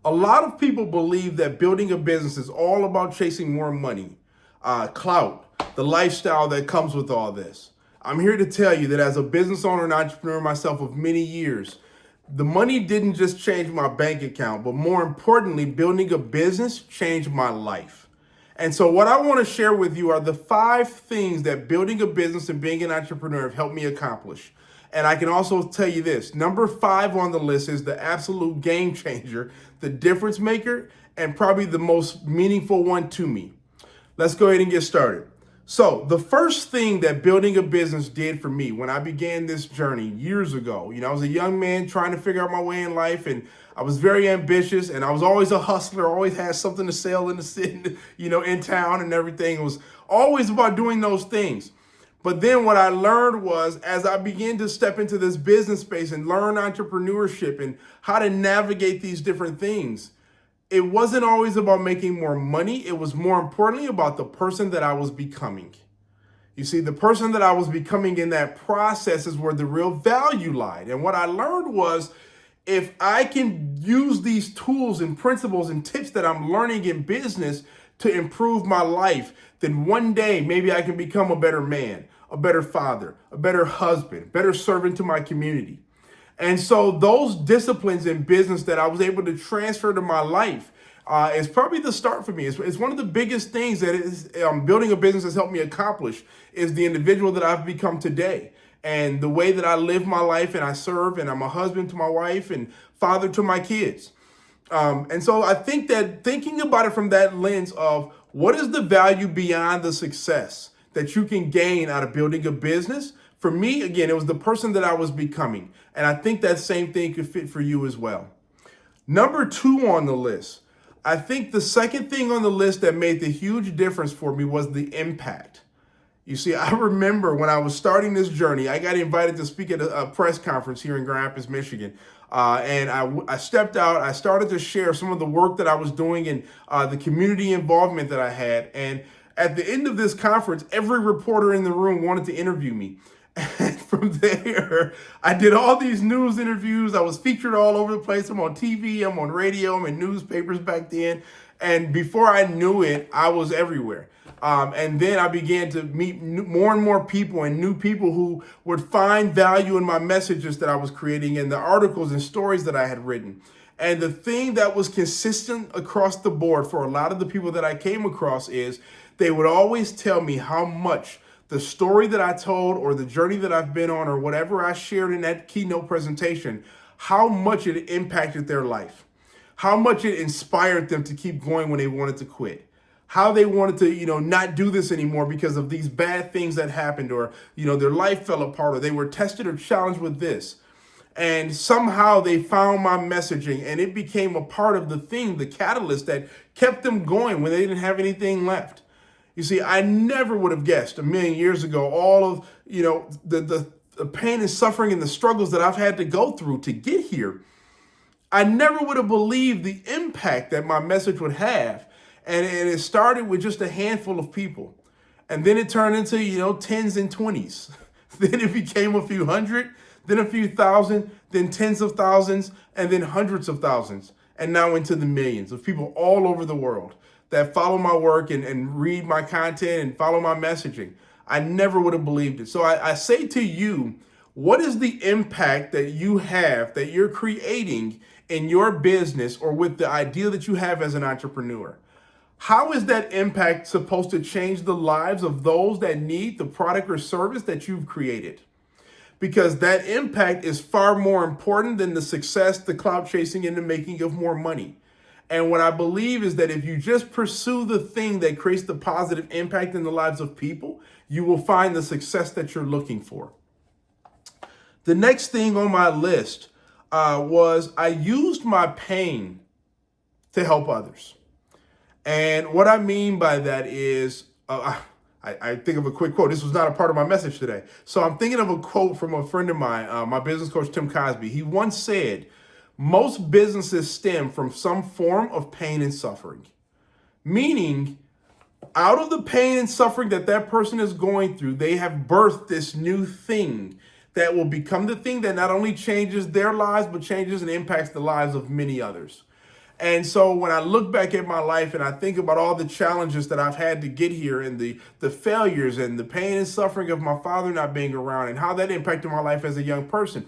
A lot of people believe that building a business is all about chasing more money, clout, the lifestyle that comes with all this. I'm here to tell you that as a business owner and entrepreneur myself of many years, the money didn't just change my bank account, but more importantly, building a business changed my life. And so what I want to share with you are the 5 things that building a business and being an entrepreneur have helped me accomplish. And I can also tell you this, number 5 on the list is the absolute game changer, the difference maker, and probably the most meaningful one to me. Let's go ahead and get started. So the first thing that building a business did for me when I began this journey years ago, I was a young man trying to figure out my way in life, and I was very ambitious, and I was always a hustler, always had something to sell in the city, in town and everything. It was always about doing those things. But then what I learned was, as I began to step into this business space and learn entrepreneurship and how to navigate these different things, it wasn't always about making more money. It was more importantly about the person that I was becoming. You see, the person that I was becoming in that process is where the real value lied. And what I learned was, if I can use these tools and principles and tips that I'm learning in business to improve my life, then one day maybe I can become a better man, a better father, a better husband, better servant to my community. And so those disciplines in business that I was able to transfer to my life is probably the start for me. It's one of the biggest things that is building a business has helped me accomplish is the individual that I've become today. And the way that I live my life and I serve, and I'm a husband to my wife and father to my kids. And so I think that thinking about it from that lens of what is the value beyond the success that you can gain out of building a business, for me, again, it was the person that I was becoming. And I think that same thing could fit for you as well. Number 2 on the list, I think the second thing on the list that made the huge difference for me was the impact. You see, I remember when I was starting this journey, I got invited to speak at a press conference here in Grand Rapids, Michigan. And I stepped out, I started to share some of the work that I was doing and the community involvement that I had. And at the end of this conference, every reporter in the room wanted to interview me. And from there, I did all these news interviews. I was featured all over the place. I'm on TV, I'm on radio, I'm in newspapers back then. And before I knew it, I was everywhere. And then I began to meet more and more people and new people who would find value in my messages that I was creating and the articles and stories that I had written. And the thing that was consistent across the board for a lot of the people that I came across is they would always tell me how much the story that I told or the journey that I've been on or whatever I shared in that keynote presentation, how much it impacted their life, how much it inspired them to keep going when they wanted to quit, how they wanted to, not do this anymore because of these bad things that happened or, their life fell apart or they were tested or challenged with this. And somehow they found my messaging and it became a part of the thing, the catalyst that kept them going when they didn't have anything left. You see, I never would have guessed a million years ago all of, the pain and suffering and the struggles that I've had to go through to get here. I never would have believed the impact that my message would have. And it started with just a handful of people. And then it turned into, 10s and 20s. Then it became a few hundred, then a few thousand, then tens of thousands, and then hundreds of thousands. And now into the millions of people all over the world that follow my work and read my content and follow my messaging. I never would have believed it. So I say to you, what is the impact that you have, that you're creating in your business or with the idea that you have as an entrepreneur? How is that impact supposed to change the lives of those that need the product or service that you've created? Because that impact is far more important than the success, the clout chasing, and the making of more money. And what I believe is that if you just pursue the thing that creates the positive impact in the lives of people, you will find the success that you're looking for. The next thing on my list was I used my pain to help others. And what I mean by that is, I think of a quick quote. This was not a part of my message today. So I'm thinking of a quote from a friend of mine, my business coach, Tim Cosby. He once said, most businesses stem from some form of pain and suffering. Meaning, out of the pain and suffering that person is going through, they have birthed this new thing that will become the thing that not only changes their lives, but changes and impacts the lives of many others. And so when I look back at my life and I think about all the challenges that I've had to get here and the failures and the pain and suffering of my father not being around and how that impacted my life as a young person,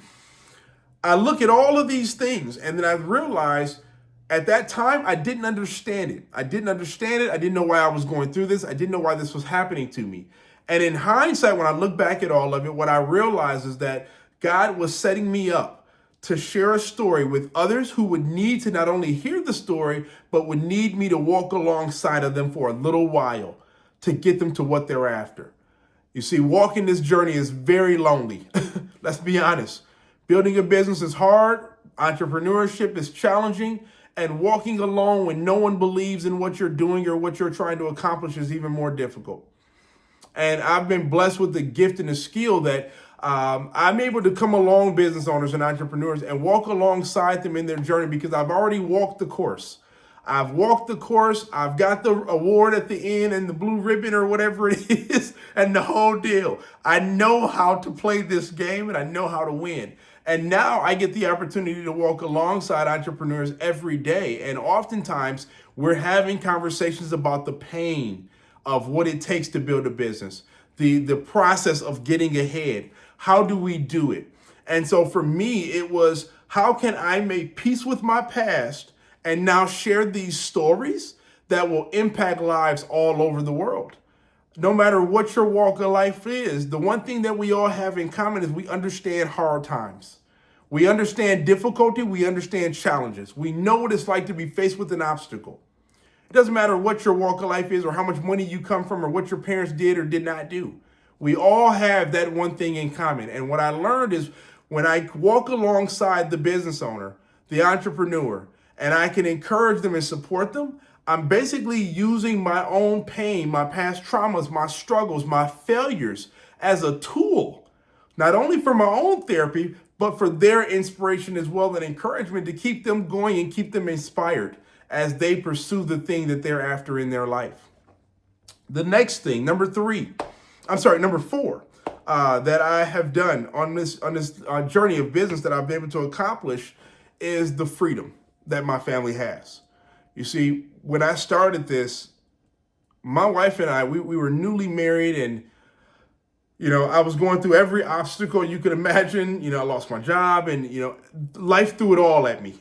I look at all of these things and then I realize at that time I didn't understand it. I didn't understand it. I didn't know why I was going through this. I didn't know why this was happening to me. And in hindsight, when I look back at all of it, what I realize is that God was setting me up to share a story with others who would need to not only hear the story, but would need me to walk alongside of them for a little while to get them to what they're after. You see, walking this journey is very lonely. Let's be honest. Building a business is hard. Entrepreneurship is challenging. And walking alone when no one believes in what you're doing or what you're trying to accomplish is even more difficult. And I've been blessed with the gift and the skill that I'm able to come along business owners and entrepreneurs and walk alongside them in their journey because I've already walked the course. I've walked the course. I've got the award at the end and the blue ribbon or whatever it is and the whole deal. I know how to play this game and I know how to win. And now I get the opportunity to walk alongside entrepreneurs every day. And oftentimes we're having conversations about the pain of what it takes to build a business, the process of getting ahead. How do we do it? And so for me, it was, how can I make peace with my past and now share these stories that will impact lives all over the world? No matter what your walk of life is, the one thing that we all have in common is we understand hard times. We understand difficulty. We understand challenges. We know what it's like to be faced with an obstacle. It doesn't matter what your walk of life is or how much money you come from or what your parents did or did not do. We all have that one thing in common. And what I learned is when I walk alongside the business owner, the entrepreneur, and I can encourage them and support them, I'm basically using my own pain, my past traumas, my struggles, my failures as a tool, not only for my own therapy, but for their inspiration as well and encouragement to keep them going and keep them inspired as they pursue the thing that they're after in their life. The next thing, number four, that I have done on this journey of business that I've been able to accomplish is the freedom that my family has. You see, when I started this, my wife and I, we were newly married and I was going through every obstacle you could imagine. I lost my job and, life threw it all at me.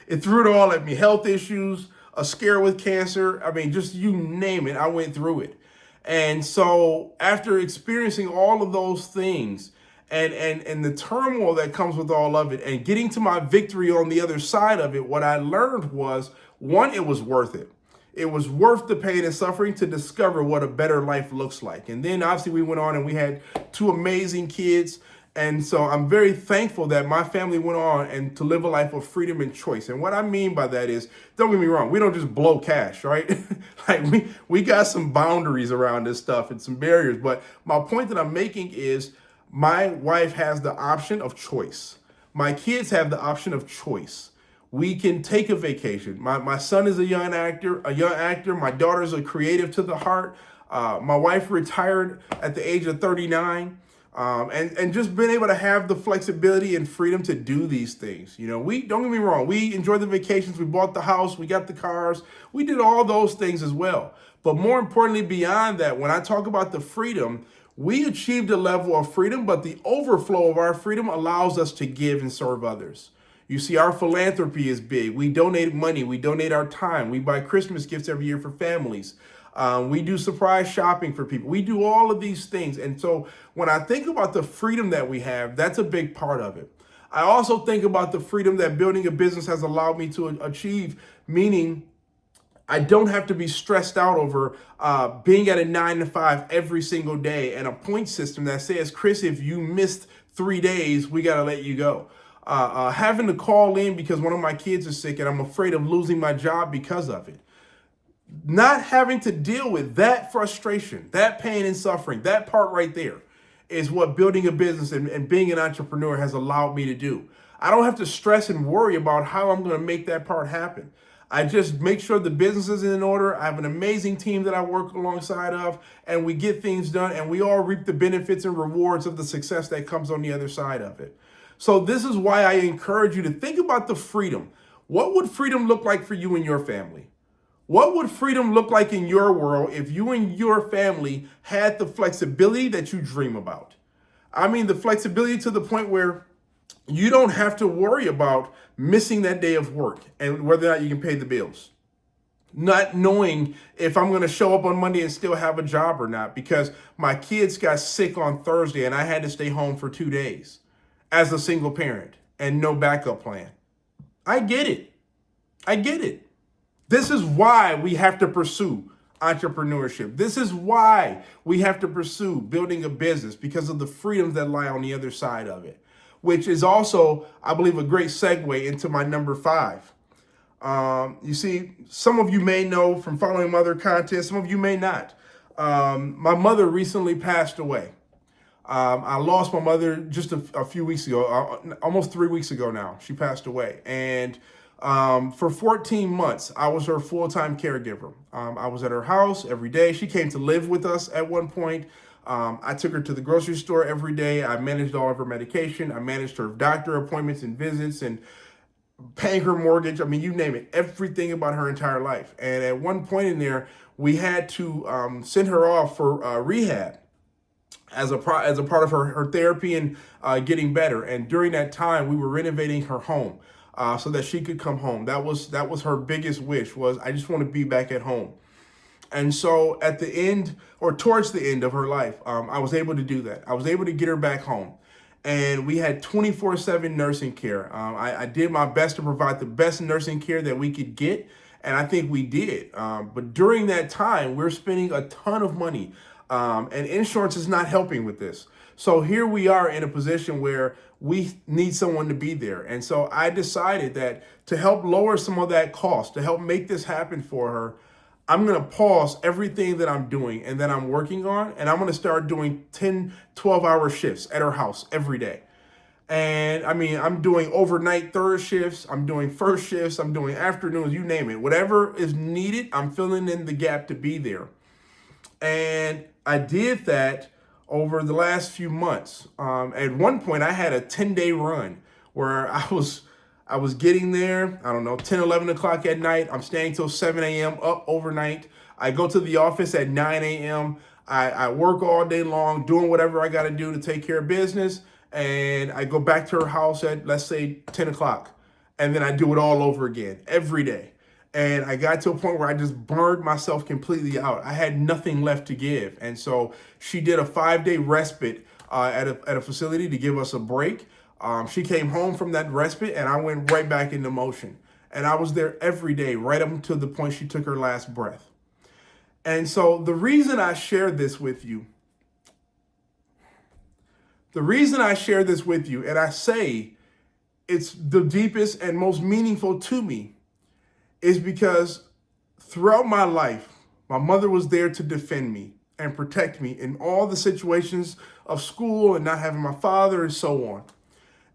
It threw it all at me. Health issues, a scare with cancer. I mean, just you name it, I went through it. And so after experiencing all of those things and the turmoil that comes with all of it and getting to my victory on the other side of it, what I learned was, one, it was worth it. It was worth the pain and suffering to discover what a better life looks like. And then obviously we went on and we had two amazing kids. And so I'm very thankful that my family went on and to live a life of freedom and choice. And what I mean by that is, don't get me wrong, we don't just blow cash, right? Like we got some boundaries around this stuff and some barriers. But my point that I'm making is my wife has the option of choice. My kids have the option of choice. We can take a vacation. My son is a young actor. My daughter's a creative to the heart. My wife retired at the age of 39. And just being able to have the flexibility and freedom to do these things. We don't get me wrong. We enjoyed the vacations. We bought the house. We got the cars. We did all those things as well. But more importantly, beyond that, when I talk about the freedom, we achieved a level of freedom, but the overflow of our freedom allows us to give and serve others. You see, our philanthropy is big. We donate money. We donate our time. We buy Christmas gifts every year for families. We do surprise shopping for people. We do all of these things. And so when I think about the freedom that we have, that's a big part of it. I also think about the freedom that building a business has allowed me to achieve, meaning I don't have to be stressed out over being at a 9 to 5 every single day and a point system that says, Kris, if you missed 3 days, we got to let you go. Having to call in because one of my kids is sick and I'm afraid of losing my job because of it. Not having to deal with that frustration, that pain and suffering, that part right there is what building a business and being an entrepreneur has allowed me to do. I don't have to stress and worry about how I'm going to make that part happen. I just make sure the business is in order. I have an amazing team that I work alongside of, and we get things done, and we all reap the benefits and rewards of the success that comes on the other side of it. So this is why I encourage you to think about the freedom. What would freedom look like for you and your family? What would freedom look like in your world if you and your family had the flexibility that you dream about? I mean, the flexibility to the point where you don't have to worry about missing that day of work and whether or not you can pay the bills. Not knowing if I'm going to show up on Monday and still have a job or not because my kids got sick on Thursday and I had to stay home for 2 days as a single parent and no backup plan. I get it. I get it. This is why we have to pursue entrepreneurship. This is why we have to pursue building a business because of the freedoms that lie on the other side of it, which is also, I believe, a great segue into my number 5. You see, some of you may know from following my other content, some of you may not. My mother recently passed away. I lost my mother just a few weeks ago, almost 3 weeks ago now. She passed away. And for 14 months, I was her full-time caregiver. I was at her house every day. She came to live with us at one point. I took her to the grocery store every day. I managed all of her medication. I managed her doctor appointments and visits and paying her mortgage. I mean, you name it, everything about her entire life. And at one point in there, we had to send her off for rehab as a part of her therapy and getting better. And during that time, we were renovating her home so that she could come home. That was her biggest wish, was I just want to be back at home. And so at the end, or towards the end of her life, I was able to do that. I was able to get her back home. And we had 24/7 nursing care. I did my best to provide the best nursing care that we could get, and I think we did. But during that time, we're spending a ton of money, and insurance is not helping with this. So here we are in a position where we need someone to be there. And so I decided that to help lower some of that cost, to help make this happen for her, I'm going to pause everything that I'm doing and that I'm working on, and I'm going to start doing 10, 12-hour shifts at her house every day. And I mean, I'm doing overnight third shifts, I'm doing first shifts, I'm doing afternoons, you name it. Whatever is needed, I'm filling in the gap to be there. And I did that over the last few months. At one point, I had a 10-day run where I was getting there, I don't know, 10, 11 o'clock at night. I'm staying till 7 a.m. up overnight. I go to the office at 9 a.m. I work all day long, doing whatever I got to do to take care of business. And I go back to her house at, let's say, 10 o'clock. And then I do it all over again every day. And I got to a point where I just burned myself completely out. I had nothing left to give. And so she did a 5-day respite at a facility to give us a break. She came home from that respite and I went right back into motion. And I was there every day, right up to the point she took her last breath. And so the reason I share this with you, and I say it's the deepest and most meaningful to me, is because throughout my life, my mother was there to defend me and protect me in all the situations of school and not having my father and so on.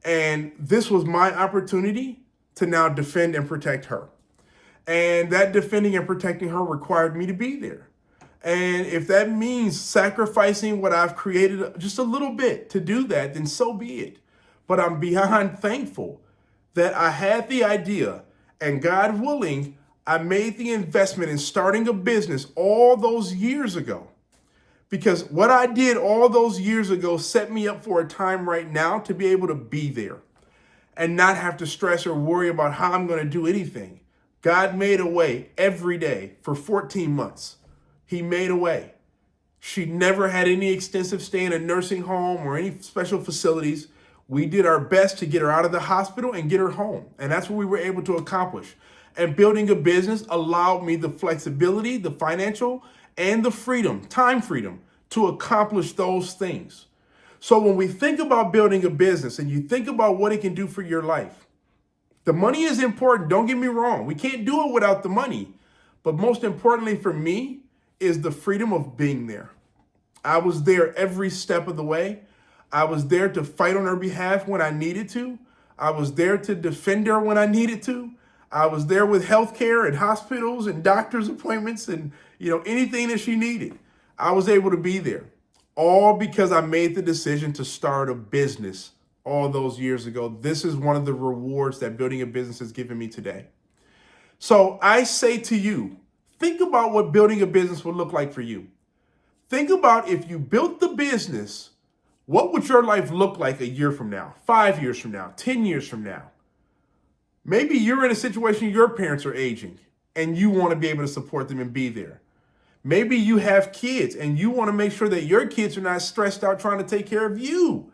And this was my opportunity to now defend and protect her. And that defending and protecting her required me to be there. And if that means sacrificing what I've created just a little bit to do that, then so be it. But I'm beyond thankful that I had the idea, and God willing, I made the investment in starting a business all those years ago. Because what I did all those years ago set me up for a time right now to be able to be there and not have to stress or worry about how I'm going to do anything. God made a way every day for 14 months. He made a way. She never had any extensive stay in a nursing home or any special facilities. We did our best to get her out of the hospital and get her home. And that's what we were able to accomplish. And building a business allowed me the flexibility, the financial, and the freedom, time freedom, to accomplish those things. So when we think about building a business and you think about what it can do for your life, the money is important. Don't get me wrong. We can't do it without the money. But most importantly for me is the freedom of being there. I was there every step of the way. I was there to fight on her behalf when I needed to. I was there to defend her when I needed to. I was there with healthcare and hospitals and doctor's appointments and, anything that she needed. I was able to be there, all because I made the decision to start a business all those years ago. This is one of the rewards that building a business has given me today. So I say to you, think about what building a business would look like for you. Think about if you built the business, what would your life look like a year from now, 5 years from now, 10 years from now? Maybe you're in a situation your parents are aging and you want to be able to support them and be there. Maybe you have kids and you want to make sure that your kids are not stressed out trying to take care of you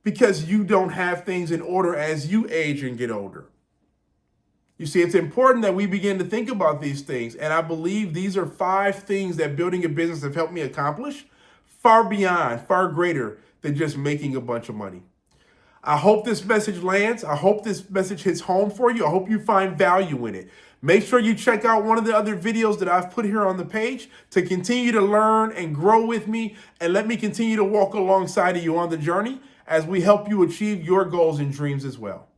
because you don't have things in order as you age and get older. You see, it's important that we begin to think about these things. And I believe these are 5 things that building a business have helped me accomplish far beyond, far greater than just making a bunch of money. I hope this message lands. I hope this message hits home for you. I hope you find value in it. Make sure you check out one of the other videos that I've put here on the page to continue to learn and grow with me, and let me continue to walk alongside of you on the journey as we help you achieve your goals and dreams as well.